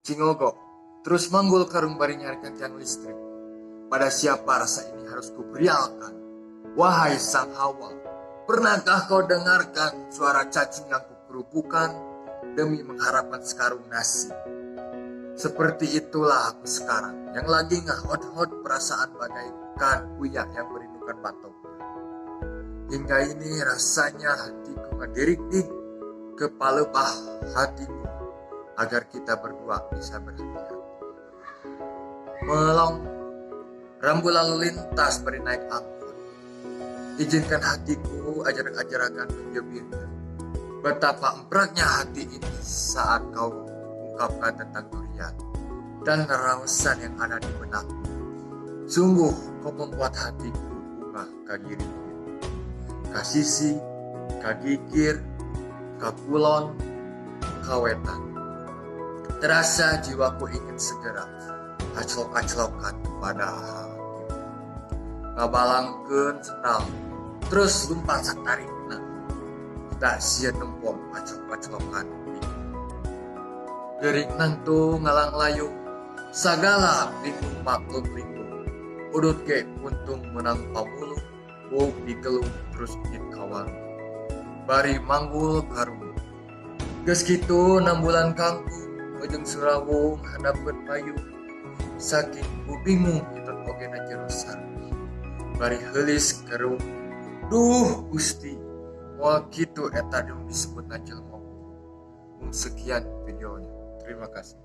Cingogo, terus manggul karung bari nyarikan tiang listrik. Pada siapa rasa ini harus kuberialkan? Wahai sang Hawa, pernahkah kau dengarkan suara cacing yang kukerupukan demi mengharapkan sekarung nasi? Seperti itulah aku sekarang, yang lagi ngehot-hot perasaan bagaikan kuyak yang merindukan batoknya. Hingga ini rasanya hatiku ngedirik-dik ke palebah hatiku agar kita berdua bisa berhati-hati. Melong, rambu lalu lintas beri naik angkot. Izinkan hatiku ajar-ajarakan menjebirnya. Betapa empraknya hati ini saat kau ungkapkan tentang durian dan rausan yang ada di benakku. Sungguh kau membuat hatiku bunga kagiri-giri. Kasisi, kagigir, kakulon, kawetan. Terasa jiwaku ingin segera aclok-aclokan kepada hatimu. Ngabalangkeun sendal, terus lumpat satarikna. Tak sia nempol aclok-aclokan. Gerik nantu ngalang layu, sagala bingung maklum lingkung. Udut ke untung menang pamulu, buk dikelung terus dikawal. Bari manggul karung. Geus kitu 6 bulan kangku, ujung Surawung hadapkeun payu. Saking ku bingung hitut ogena jero sarwi. Bari heulis kerung. Duh Gusti, moal kitu eta disebutna jelema. Sekian videonya. Terima kasih.